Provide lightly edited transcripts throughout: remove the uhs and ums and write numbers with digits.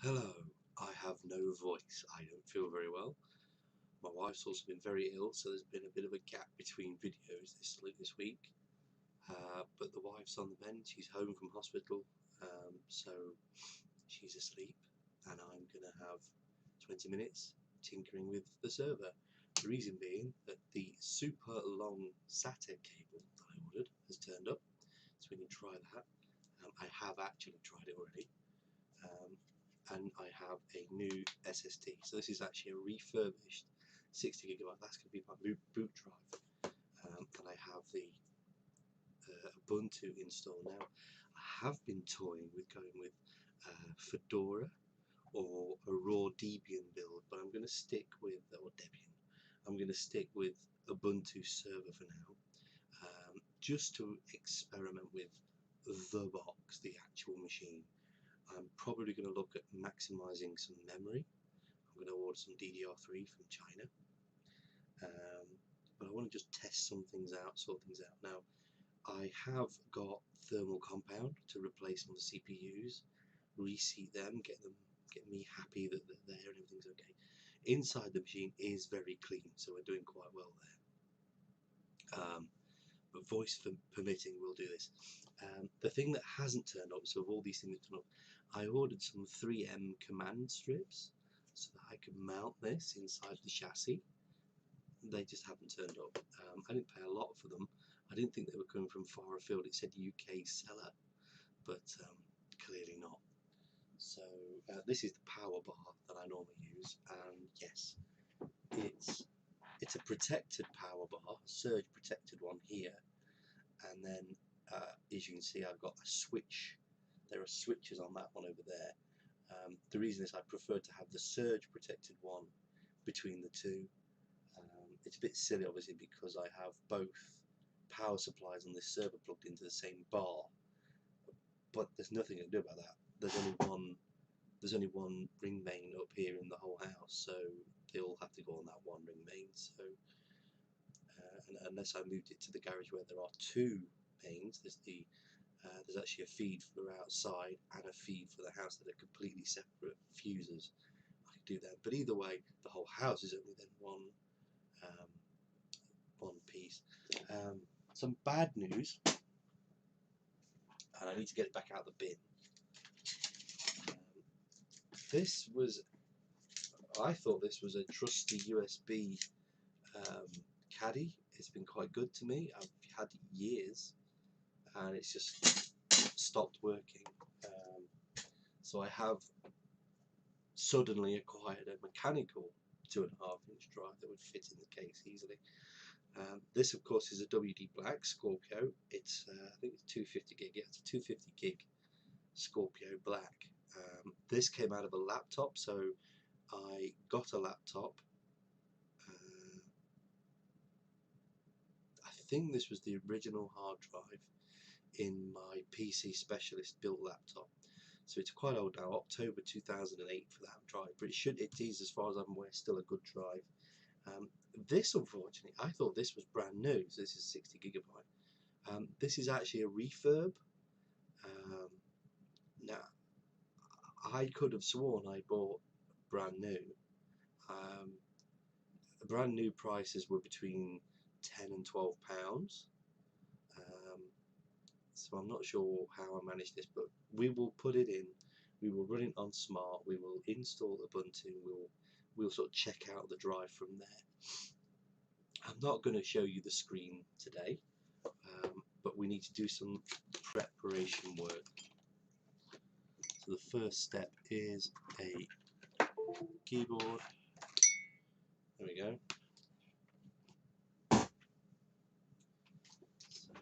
Hello, I have no voice. I don't feel very well. My wife's also been very ill, so there's been a bit of a gap between videos this week. But the wife's on the mend. She's home from hospital, so she's asleep, and I'm gonna have 20 minutes tinkering with the server. The reason being that the super long SATA cable that I ordered has turned up, so we can try that. I have actually tried it already. And I have a new SSD. So this is actually a refurbished 60GB. That's going to be my boot drive. And I have the Ubuntu installed now. I have been toying with going with Fedora or a raw Debian build, but I'm going to stick with, or Debian, I'm going to stick with Ubuntu server for now, just to experiment with the box, the actual machine. I'm probably going to look at maximising some memory. I'm going to order some DDR3 from China, but I want to just test some things out, sort things out. Now, I have got thermal compound to replace on the CPUs, reseat them, get me happy that they're there and everything's okay. Inside the machine is very clean, so we're doing quite well there. But voice permitting, we'll do this. The thing that hasn't turned up, so of all these things that turned up, I ordered some 3M command strips so that I could mount this inside the chassis. They just haven't turned up. I didn't pay a lot for them. I didn't think they were coming from far afield. It said UK seller, but clearly not. So this is the power bar that I normally use, and yes, it's a protected power bar, surge protected one here, and then as you can see, I've got a switch. There are switches on that one over there. The reason is I prefer to have the surge protected one between the two. It's a bit silly obviously because I have both power supplies on this server plugged into the same bar, but there's nothing I can do about that. There's only one ring main up here in the whole house, so they all have to go on that one ring main. So and unless I moved it to the garage where there are two mains, there's actually a feed for outside and a feed for the house that are completely separate fuses. I could do that, but either way, the whole house is only then one piece. Some bad news, and I need to get it back out of the bin. I thought this was a trusty USB caddy. It's been quite good to me. I've had it years, and it's just stopped working. So I have suddenly acquired a mechanical 2.5-inch drive that would fit in the case easily. This, of course, is a WD Black Scorpio. It's I think it's 250 gig. Yeah, it's a 250 gig Scorpio Black. This came out of a laptop, so I got a laptop. I think this was the original hard drive in my PC Specialist built laptop. So it's quite old now, October 2008 for that drive, but it is, as far as I'm aware, still a good drive. This, unfortunately, I thought this was brand new, so this is 60 gigabyte. This is actually a refurb. Now, I could have sworn I bought brand new. The brand new prices were between £10 and £12. So I'm not sure how I managed this, but we will put it in. We will run it on Smart. We will install Ubuntu. We'll sort of check out the drive from there. I'm not going to show you the screen today, but we need to do some preparation work. So the first step is a keyboard. There we go. So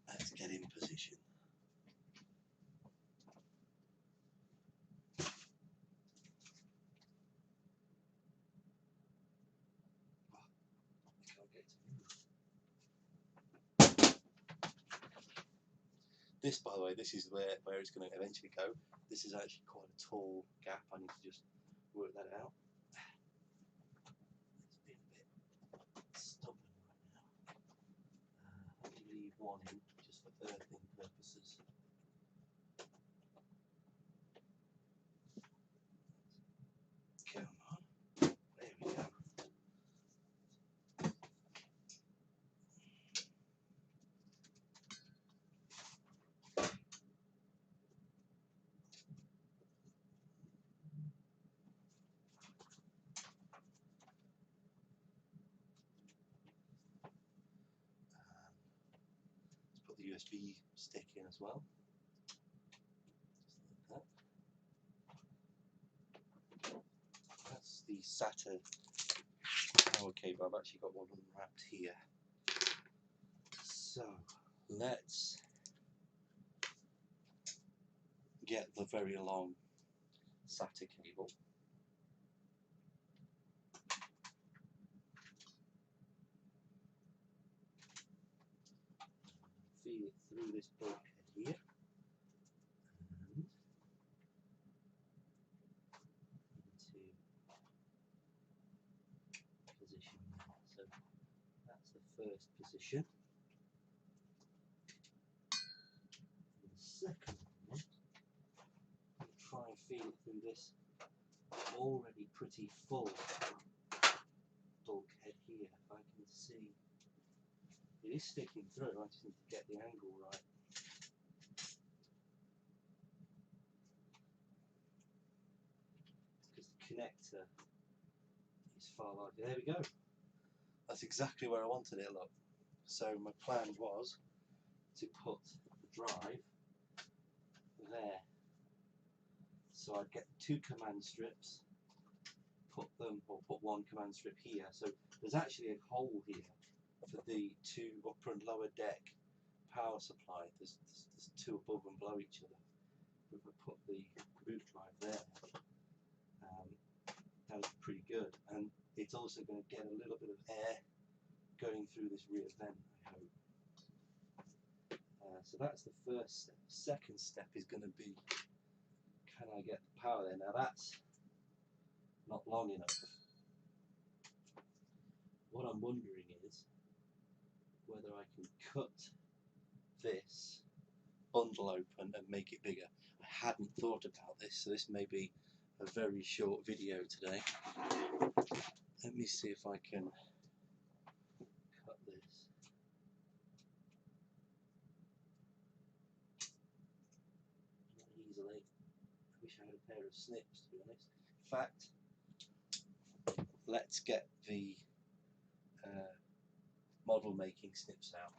let's get in position. This, by the way, this is where it's going to eventually go. This is actually quite a tall gap. I need to just work that out. It's been a bit stubborn right now. I have to leave one in just for earthing purposes. USB stick in as well. Just like that. That's the SATA power cable. I've actually got one unwrapped here. So let's get the very long SATA cable. Feed it through this bulkhead here. And into position there. So that's the first position. And the second one, I'll try and feed it through this already pretty full bulkhead here. If I can see, it is sticking through. I just need to get the angle right. Because the connector is far larger. There we go. That's exactly where I wanted it, look. So my plan was to put the drive there. So I'd get 2 command strips, put one command strip here. So there's actually a hole here for the 2 upper and lower deck power supply. There's 2 above and below each other. If I put the boot drive there, that was pretty good. And it's also going to get a little bit of air going through this rear vent, I hope. So that's the first step. Second step is going to be, can I get the power there? Now that's not long enough. What I'm wondering is whether I can cut this bundle open and make it bigger. I hadn't thought about this, so this may be a very short video today. Let me see if I can cut this. Not easily. I wish I had a pair of snips, to be honest. In fact, let's get the model making snips out.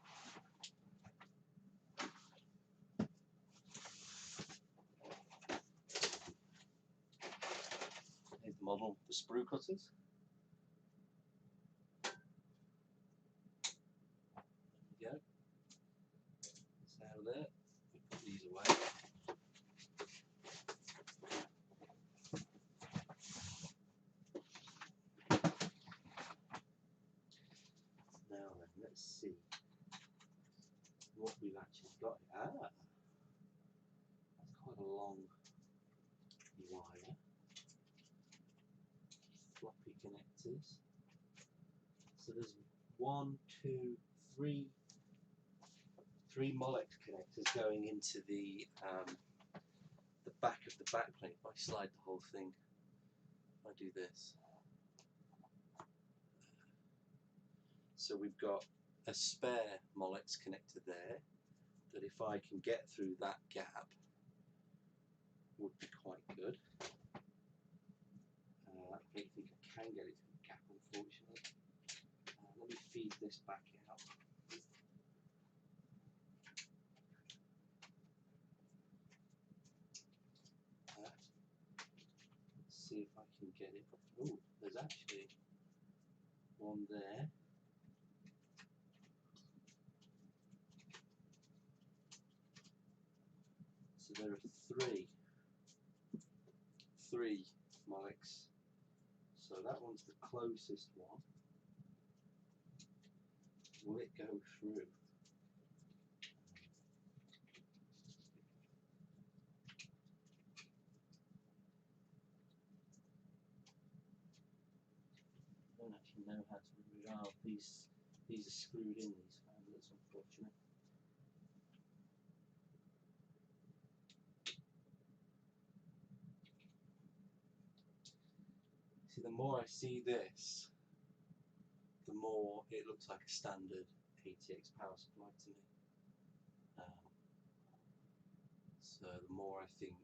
Here's the model, the sprue cutters. There we go. It's out of there. We put these away. Now then, let's see what we've actually got. That's quite a long wire. Floppy connectors. So there's 3 Molex connectors going into the back of the backplate. If I slide the whole thing, if I do this. So we've got a spare Molex connector there that if I can get through that gap would be quite good. I don't think I can get it through the gap, unfortunately. Let me feed this back out. Let's see if I can get it. Oh, there's actually one there. So there are three Molex. So that one's the closest one. Will it go through? I don't actually know how to remove it out. These are screwed in, these handles, unfortunately. See, the more I see this, the more it looks like a standard ATX power supply to me. So the more I think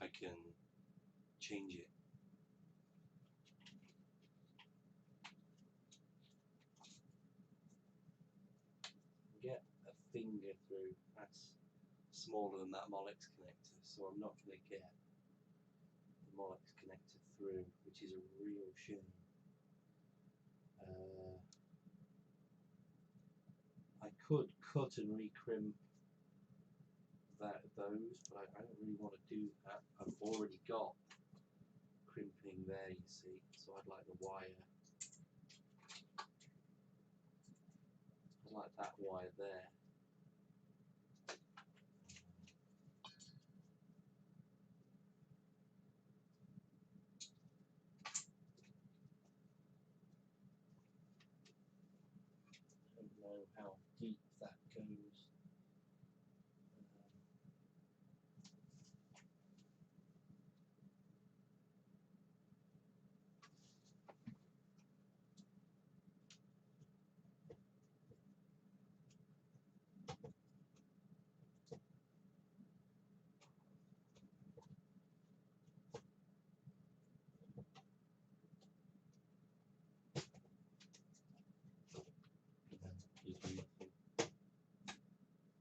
I can change it. Get a finger through. That's smaller than that Molex connector, so I'm not going to get the Molex connector through, which is a real shame. I could cut and recrimp those, but I don't really want to do that. I've already got crimping there, you see, so I'd like the wire. I'd like that wire there. I don't know how deep that goes.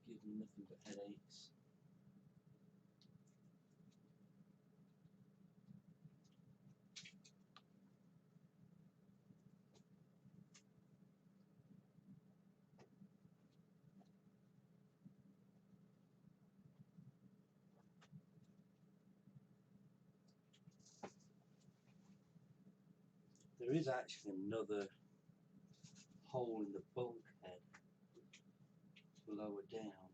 Gives me nothing but headaches. There is actually another hole in the bulkhead lower down.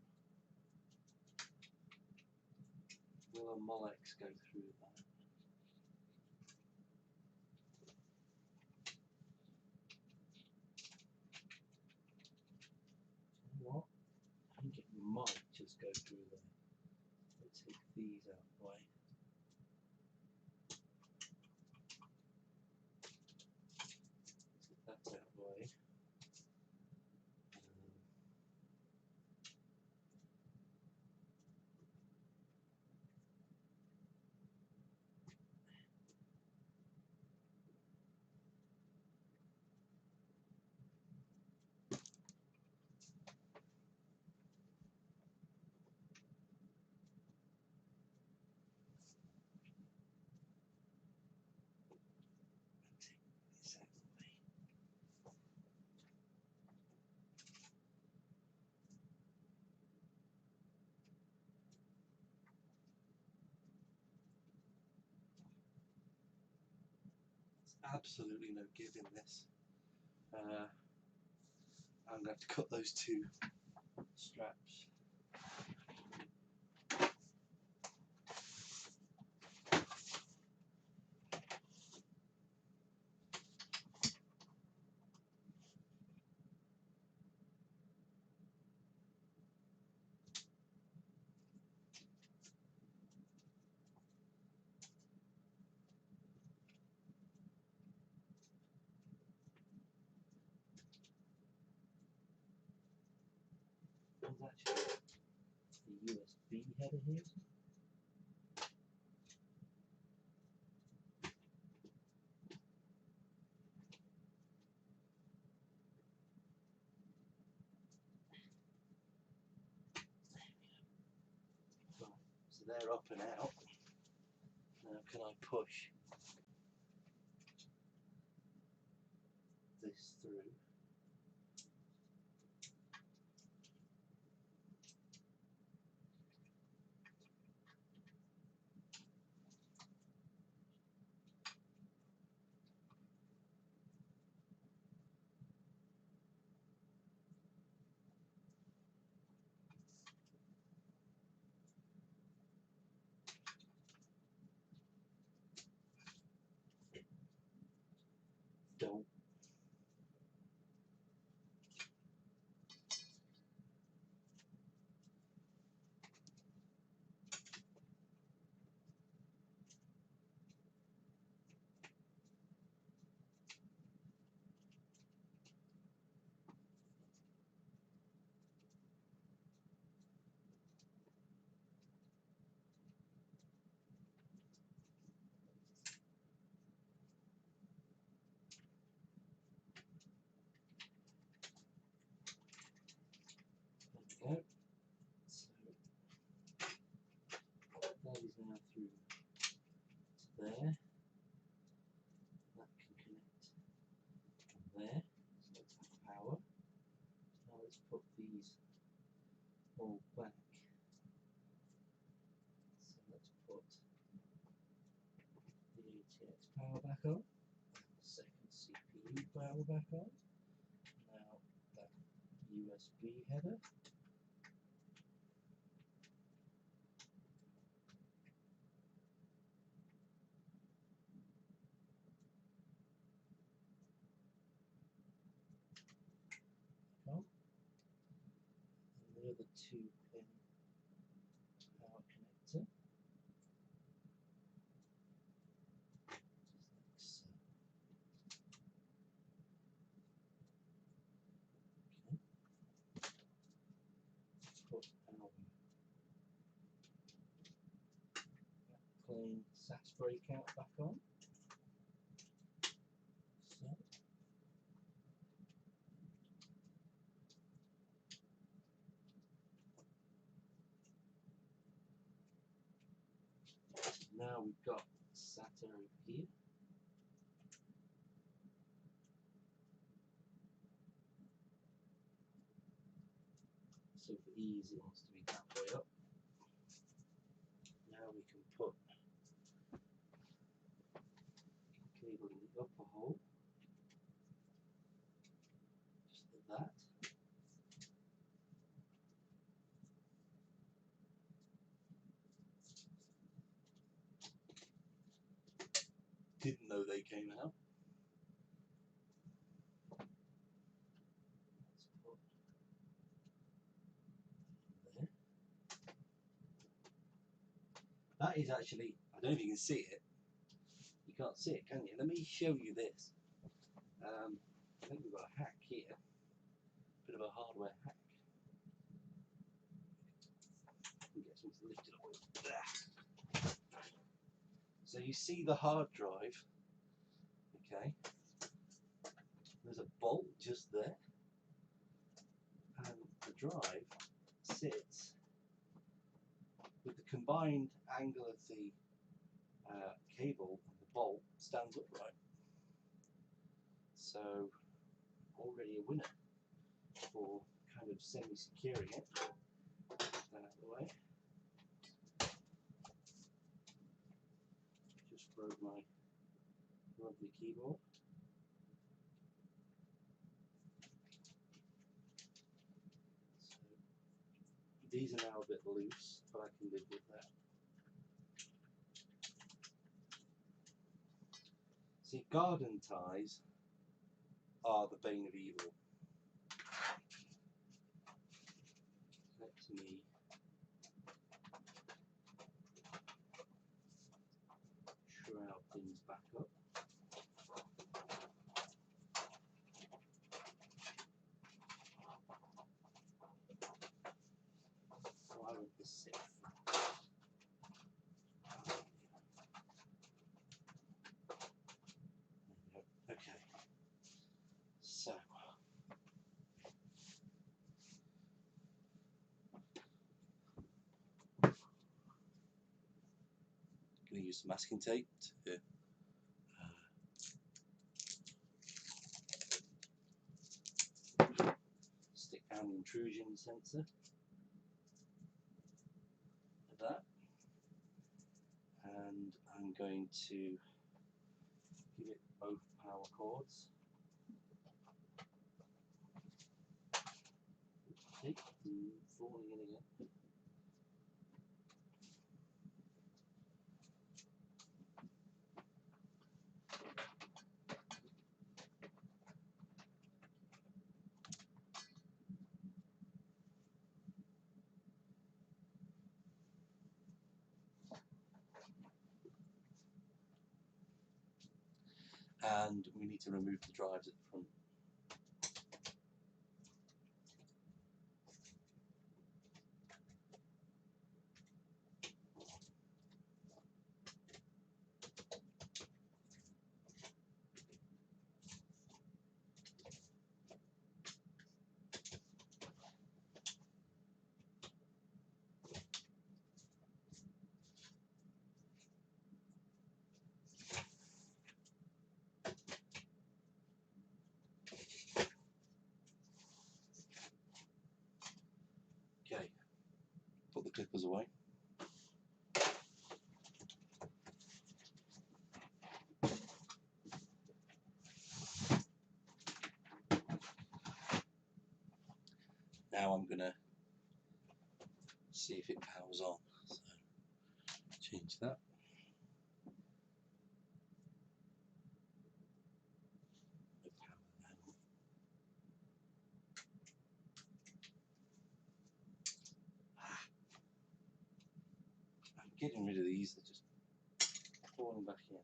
Will a Molex go through that? You know what? I think it might just go through there. Let's take these out of the way. Let's get that out of the way. Absolutely no give in this. I'm going to have to cut those two straps. There's actually a USB header here. Right, so they're up and out. Now can I push this through? Don't. go. So that is now through to there. That can connect from there. So let's have power. Now let's put these all back. So let's put the ATX power back on. The second CPU power back on. Now that USB header. On. And the other 2-pin power connector. Just like so. Put our clean SAS breakout back on. So. Now we've got SATA over here. So for ease it wants to be halfway up. Now we can put cable in the upper hole, just like that. Didn't know they came out. Let's put there. That is actually, I don't know if you can see it. You can't see it, can you? Let me show you this. I think we've got a hack here. Bit of a hardware hack. Get something to lift it up. So you see the hard drive, okay? There's a bolt just there, and the drive sits with the combined angle of the cable and the bolt stands upright. So already a winner for kind of semi-securing it. Put that out of the way. Just broke my lovely keyboard. So these are now a bit loose, but I can live with that. See, garden ties are the bane of evil. Let me shroud things back up. Why would this sit? Okay, so going to use some masking tape to stick down the intrusion sensor like that, and I'm going to give it both power cords. Okay, falling in again. And we need to remove the drives at the front. zippers away. Now I'm going to see if it powers on. So change that. No power now. I'm getting rid of these, they're just falling back in.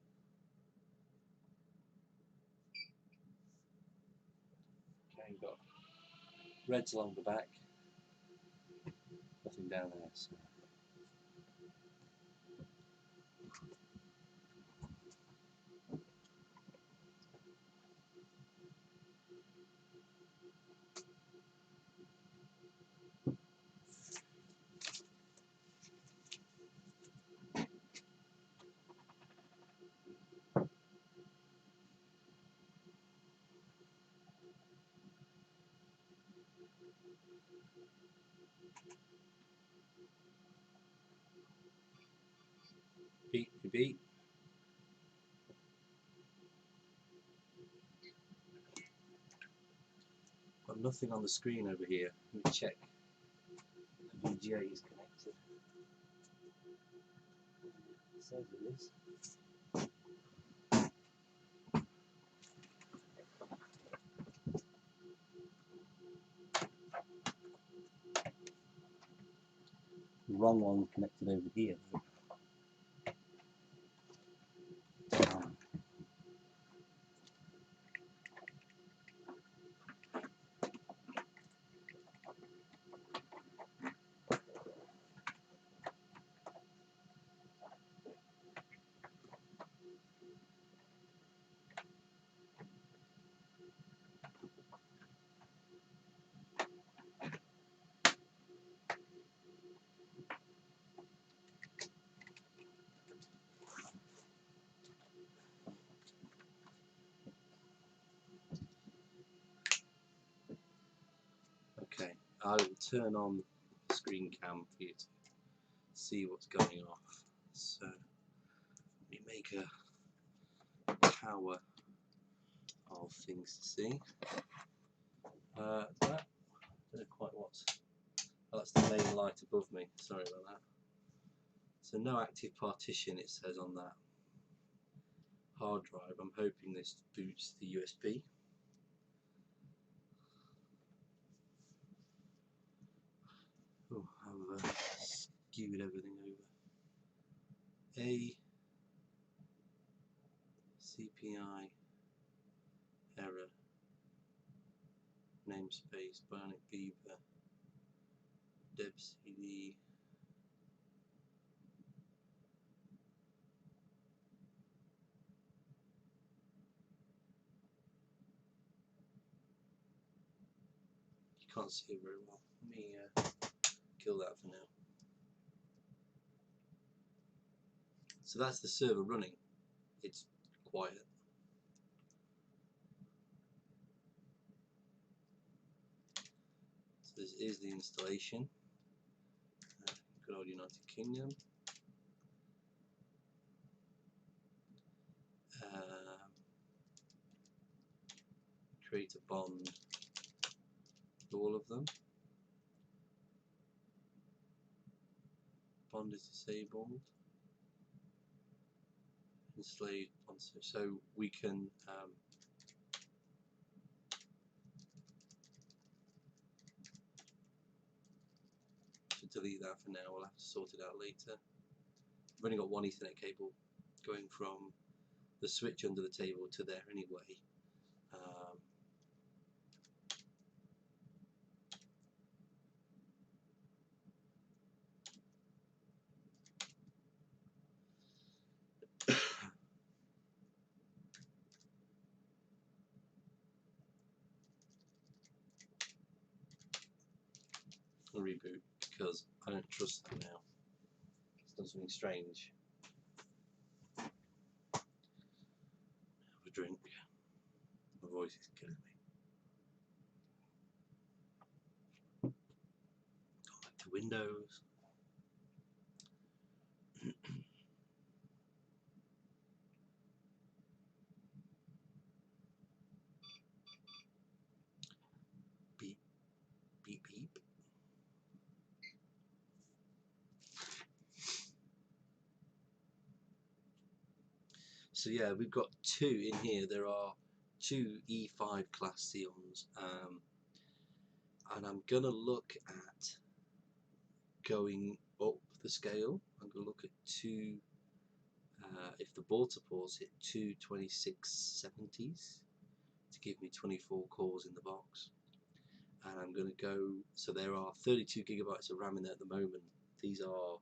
Okay, you've got reds along the back, nothing down there. So. Beep, beep, beep. Got nothing on the screen over here. Let me check. The VGA is connected. It says it is. The wrong one connected over here. Okay, I will turn on the screen cam for you to see what's going off. So let me make a tower of things to see. That, I don't know quite what's. Oh, that's the main light above me. Sorry about that. So no active partition, it says on that hard drive. I'm hoping this boots the USB. Oh, I've skewed everything over. A CPI error, namespace, Bionic Beaver, Deb CD. You can't see it very well. Let me kill that for now. So that's the server running. It's quiet. So this is the installation. Good old United Kingdom. Create a bond with all of them. Bond is disabled. Enslaved bond, so we can delete that for now. We'll have to sort it out later. We've only got one Ethernet cable going from the switch under the table to there anyway. I'll reboot because I don't trust that now. It's done something strange. Have a drink. My voice is killing me. Go back to Windows. So yeah, we've got two in here. There are two E5 class Xeons, and I'm gonna look at going up the scale. I'm gonna look at two. If the multiples hit two 2670s to give me 24 cores in the box, and I'm going to go. So there are 32 gigabytes of RAM in there at the moment. These are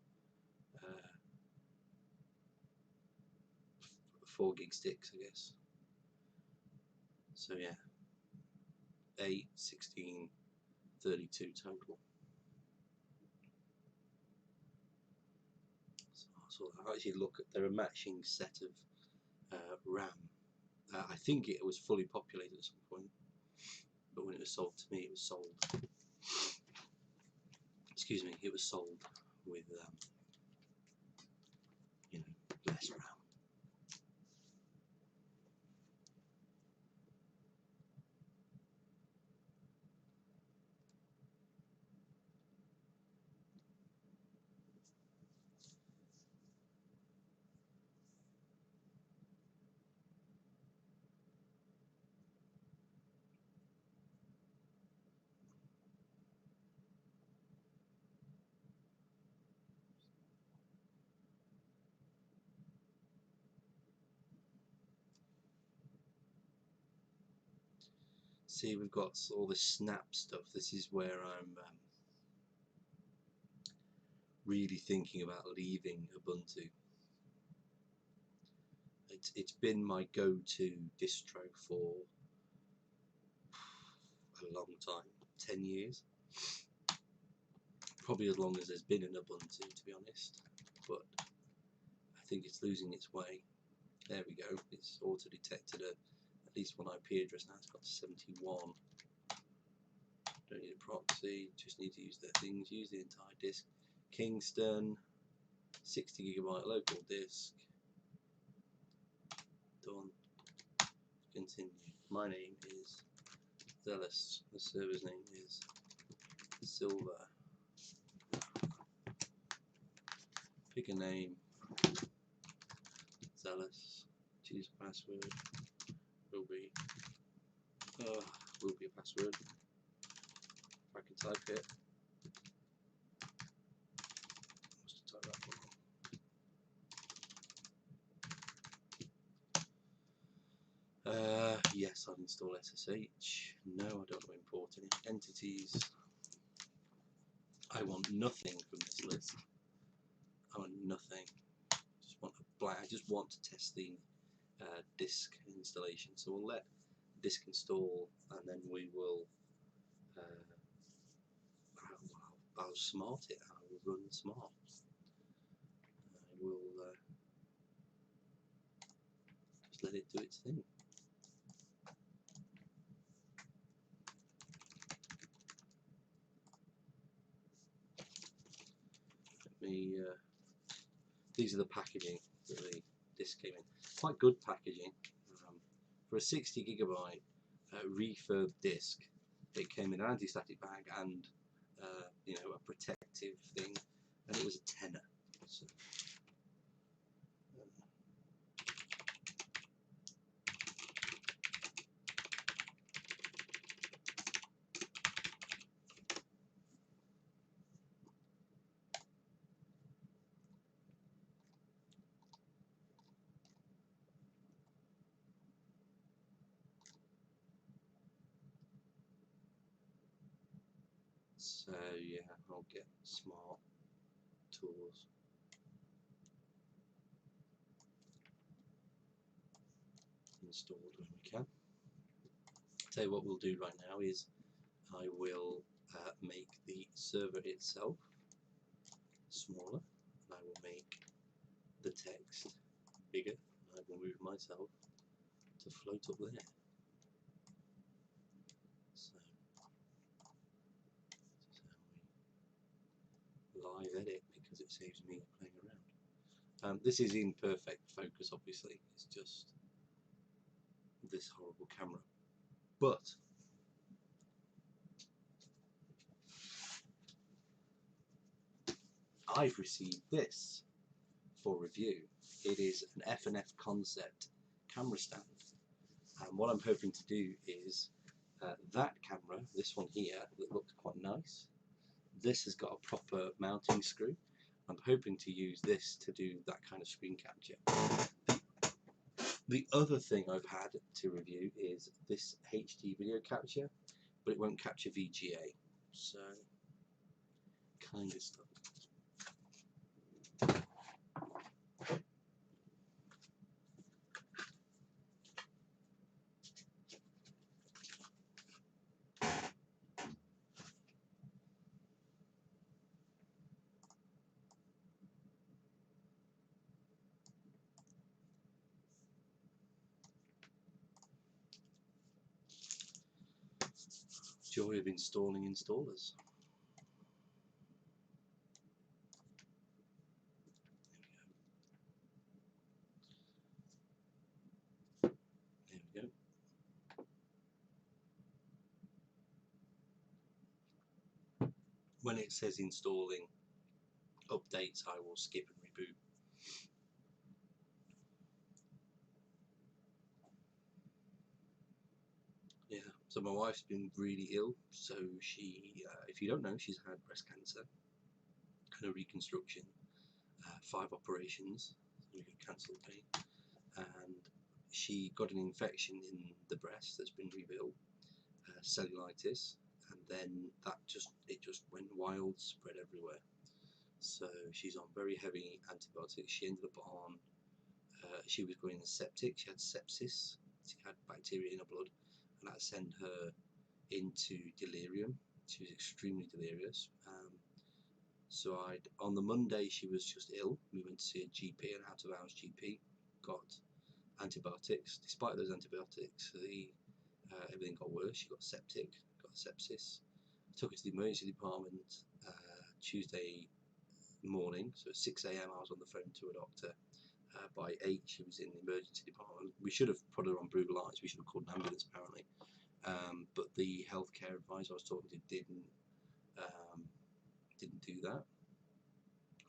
4 gig sticks, I guess. So yeah, 8, 16, 32 total. So I actually look at, they're a matching set of RAM. I think it was fully populated at some point, but when it was sold to me, it was sold. Excuse me, it was sold with less RAM. See, we've got all this snap stuff. This is where I'm really thinking about leaving Ubuntu. It's been my go-to distro for a long time, 10 years. Probably as long as there's been an Ubuntu, to be honest. But I think it's losing its way. There we go. It's auto-detected at least one IP address now. It's got 71. Don't need a proxy. Just need to use the things. Use the entire disk. Kingston, 60 gigabyte local disk. Done. Continue. My name is Zealous. The server's name is Silver. Pick a name. Zealous. Choose password. Will be a password. If I can type it. I must have typed that one. Yes, I've installed SSH. No, I don't want to import any entities. I want nothing from this list. I want nothing. I just want to test the disk installation. So we'll let disk install, and then we will. I'll smart it. I will run smart. I will just let it do its thing. These are the packaging that the disc came in. Quite good packaging. For a 60 gigabyte refurb disc, it came in an anti-static bag and a protective thing, and it was a tenner. So, So yeah, I'll get smart tools. Installed when we can. Tell you what we'll do right now is I will make the server itself smaller, and I will make the text bigger, and I will move myself to float up there. So live edit because it saves me playing around. This is in perfect focus, obviously. It's just this horrible camera. But I've received this for review. It is an F&F concept camera stand, and what I'm hoping to do is that camera, this one here, that looks quite nice, this has got a proper mounting screw. I'm hoping to use this to do that kind of screen capture. The other thing I've had to review is this HD video capture, but it won't capture VGA, so kind of stuff. Joy of installing installers. There we go. When it says installing updates, I will skip and reboot. Yeah, so my wife's been really ill, so she, if you don't know, she's had breast cancer and a reconstruction, 5 operations, so we could cancel pain, and she got an infection in the breast that's been rebuilt, cellulitis, and then it just went wild, spread everywhere. So she's on very heavy antibiotics. She ended up on, she was going septic, she had sepsis, she had bacteria in her blood, and that sent her into delirium. She was extremely delirious. So on the Monday she was just ill. We went to see a GP, an out-of-hours GP, got antibiotics. Despite those antibiotics, everything got worse. She got septic, got sepsis. I took her to the emergency department Tuesday morning, so at 6 AM I was on the phone to a doctor. By 8 she was in the emergency department. We should have put her on blue lights, we should have called an ambulance apparently, but the healthcare advisor I was talking to didn't do that,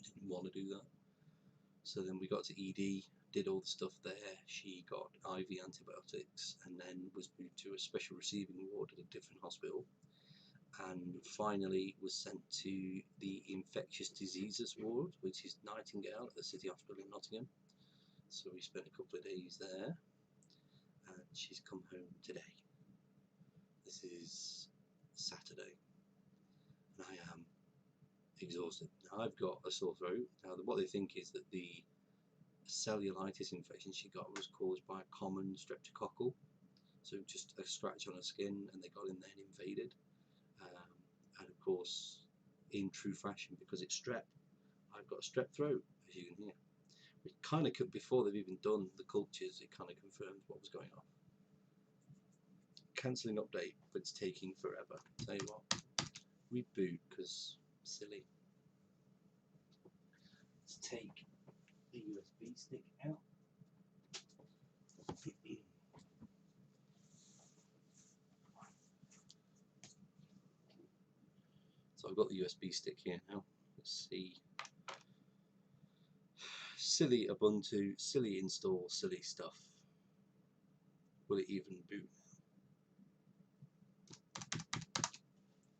didn't want to do that. So then we got to ED, did all the stuff there. She got IV antibiotics and then was moved to a special receiving ward at a different hospital, and finally was sent to the infectious diseases ward, which is Nightingale at the City Hospital in Nottingham. So we spent a couple of days there, and she's come home today. This is Saturday, and I am exhausted. Now I've got a sore throat. Now what they think is that the cellulitis infection she got was caused by a common streptococcal, so just a scratch on her skin, and they got in there and invaded. And of course, in true fashion, because it's strep, I've got a strep throat, as you can hear. It kind of, before they've even done the cultures, it kind of confirmed what was going on. Cancelling update, but it's taking forever. Tell you what, reboot, because silly. Let's take the USB stick out. So I've got the USB stick here now. Let's see. Silly Ubuntu, silly install, silly stuff. Will it even boot?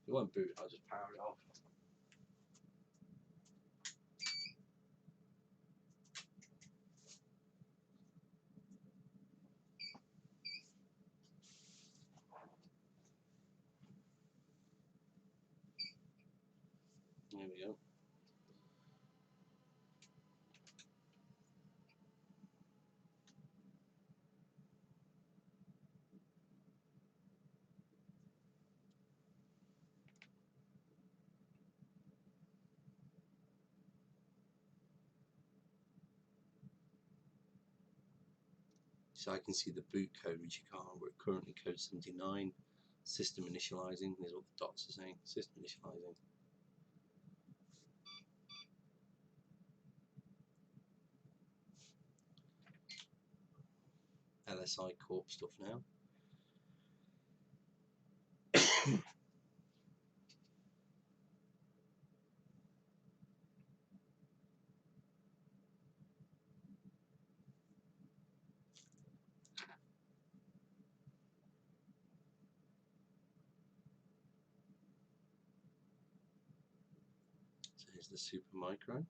It won't boot, I'll just power it off. There we go. So I can see the boot code, which you can't. We're currently code 79. System initializing. There's what the dots are saying. System initializing. LSI Corp stuff now. Here's the Supermicro.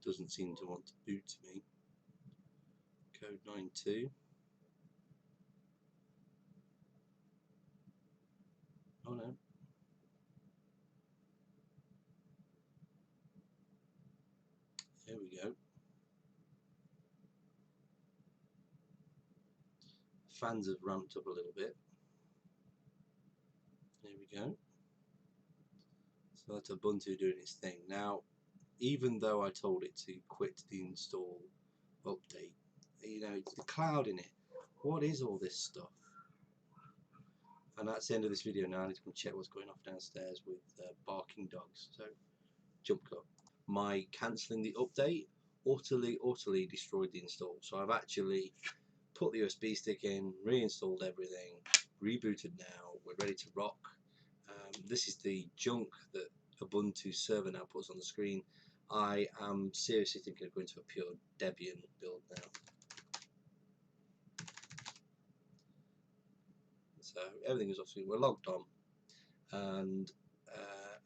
Doesn't seem to want to boot me. Code 92. Oh no. There we go. Fans have ramped up a little bit. There we go. So that's Ubuntu doing its thing. Now, even though I told it to quit the install update, you know, it's the cloud in it. What is all this stuff? And that's the end of this video now. I need to go check what's going off downstairs with barking dogs. So, jump cut. My cancelling the update utterly destroyed the install. So I've actually put the USB stick in, reinstalled everything, rebooted now, we're ready to rock. This is the junk that Ubuntu server now puts on the screen. I am seriously thinking of going to a pure Debian build now. So everything is obviously, we're logged on, and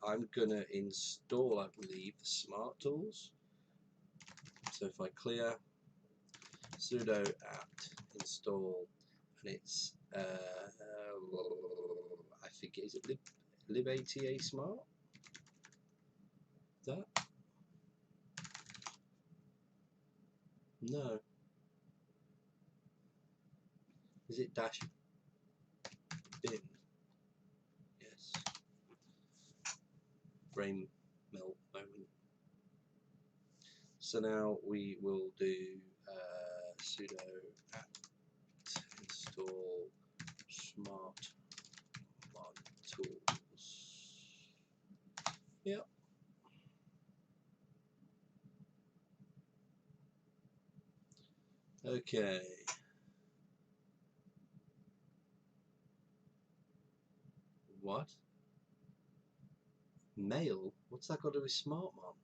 I'm going to install, I believe, the Smart Tools. So if I clear sudo apt install, and it's I think it is libata smart. Is that? No. Is it dash bin? Yes. Brain melt moment. So now we will do sudo apt install smart mod tools. Yep. Okay. What? Mail? What's that got to do with smart mod?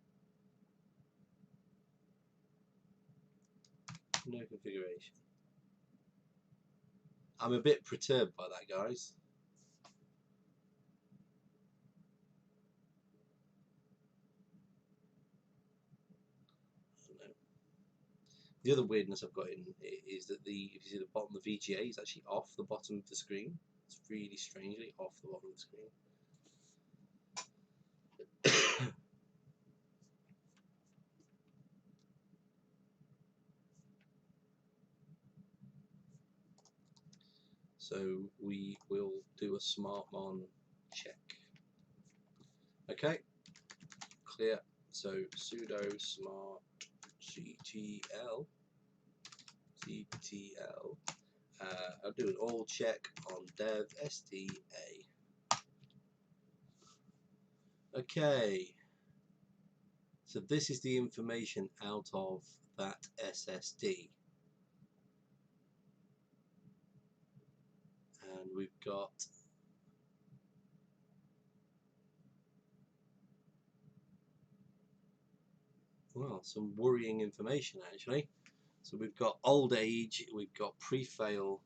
No configuration. I'm a bit perturbed by that, guys. I don't know. The other weirdness I've got in is that if you see the bottom of the VGA is actually off the bottom of the screen. It's really strangely off the bottom of the screen. So we will do a SmartMon check. Okay, clear. So sudo smart ctl. I'll do an all check on dev sta. Okay, so this is the information out of that SSD, and we've got well, some worrying information actually. So we've got old age, we've got pre-fail,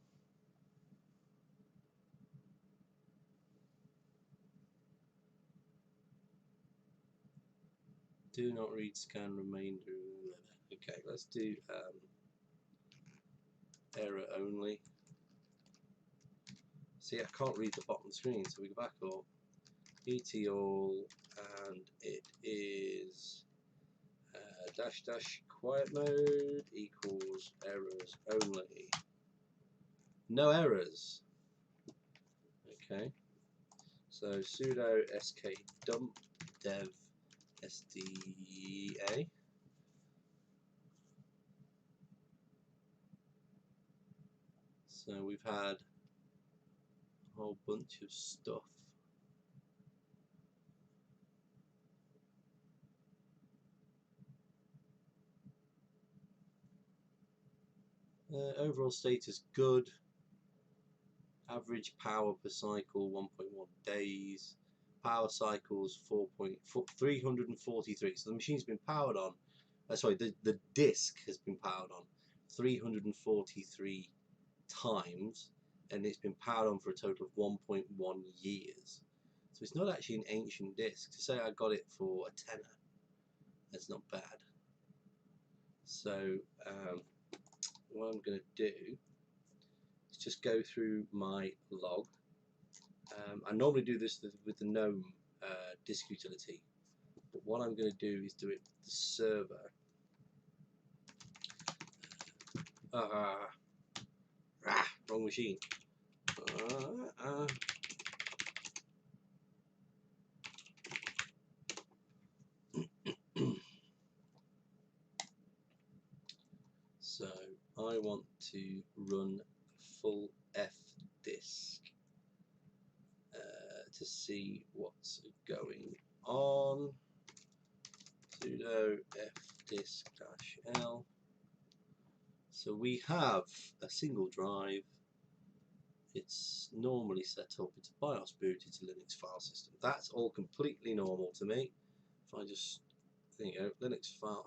do not read scan remainder. Okay, let's do error only. See, I can't read the bottom of the screen, so we go back up, et all, and it is -- quiet mode equals errors only. No errors. Okay, so sudo sk dump dev sda. So we've had a whole bunch of stuff. Overall status good. Average power per cycle 1.1 days. Power cycles 343. So the machine's been powered on. Sorry, the disk has been powered on 343 times, and it's been powered on for a total of 1.1 years. So it's not actually an ancient disk. To say I got it for a tenner, that's not bad. So what I'm going to do is just go through my log. I normally do this with the GNOME disk utility, but what I'm going to do is do it with the server. Wrong machine. So I want to run full F disk to see what's going on. Sudo fdisk-l. So we have a single drive. It's normally set up, it's BIOS boot, it's a Linux file system. That's all completely normal to me. If I just, there you go, Linux file,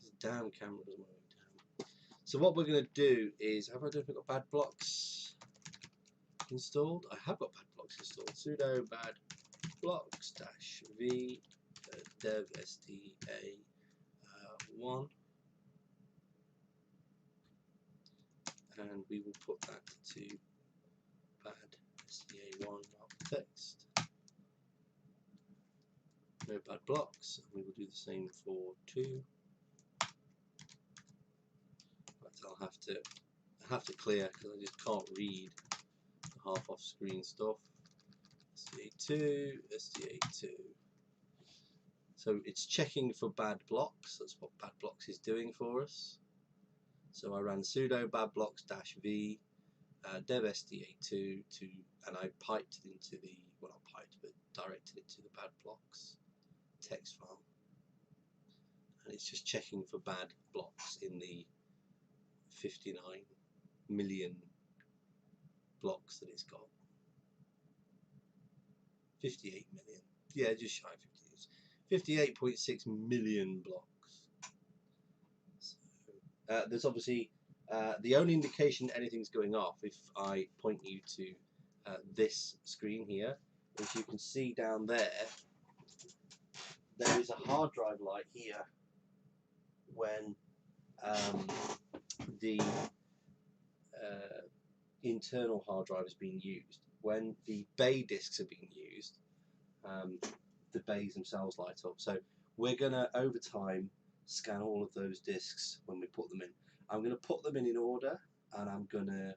this damn camera doesn't want to go down. So what we're going to do is, have I definitely got bad blocks installed? I have got bad blocks installed. Sudo bad blocks -v dev SDA1, and we will put that to bad SDA1 text. No bad blocks, and we will do the same for 2. But I'll have to clear because I just can't read the half off screen stuff. SDA2, SDA2. So it's checking for bad blocks. That's what bad blocks is doing for us. So I ran sudo bad blocks -v dev SDA2 and I piped it into the, well, not piped, but directed it to the bad blocks text file. And it's just checking for bad blocks in the 59 million blocks that it's got. 58 million. Yeah, just shy of 58.6 million blocks. So, there's obviously the only indication anything's going off if I point you to this screen here. As you can see down there, there is a hard drive light here when the internal hard drive is being used. When the bay disks are being used, the bays themselves light up. So we're going to, over time, scan all of those disks when we put them in. I'm going to put them in order, and I'm going to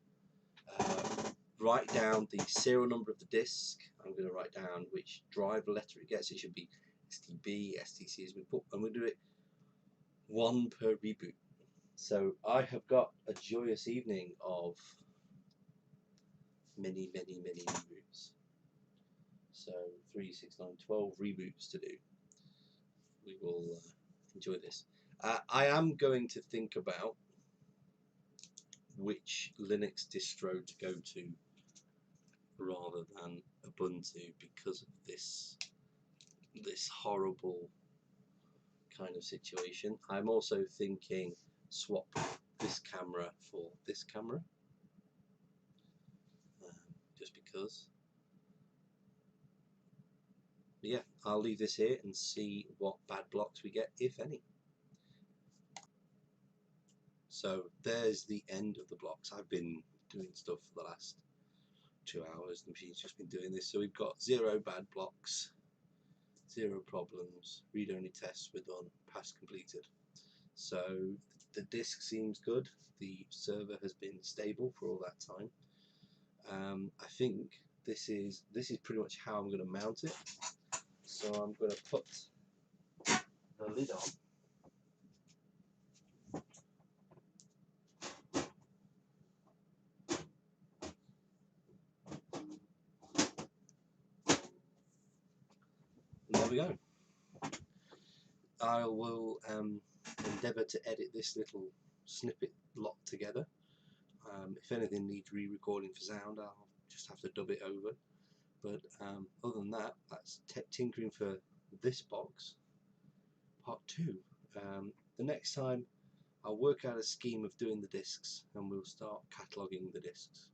write down the serial number of the disk. I'm going to write down which drive letter it gets. It should be STB, STC, as we put, and we'll do it 1 per reboot. So I have got a joyous evening of many reboots. So 3, 6, 9, 12 reboots to do. We will enjoy this. I am going to think about which Linux distro to go to rather than Ubuntu because of this horrible kind of situation. I'm also thinking swap this camera for this camera, just because. Yeah, I'll leave this here and see what bad blocks we get, if any. So there's the end of the blocks. I've been doing stuff for the last 2 hours. The machine's just been doing this. So we've got 0 bad blocks, 0 problems, read-only tests were done, pass completed. So the disk seems good. The server has been stable for all that time. I think this is pretty much how I'm going to mount it. So I'm going to put the lid on. And there we go. I will endeavour to edit this little snippet lot together. If anything needs re-recording for sound, I'll just have to dub it over. But other than that, that's tinkering for this box, part 2. The next time I'll work out a scheme of doing the discs, and we'll start cataloguing the discs.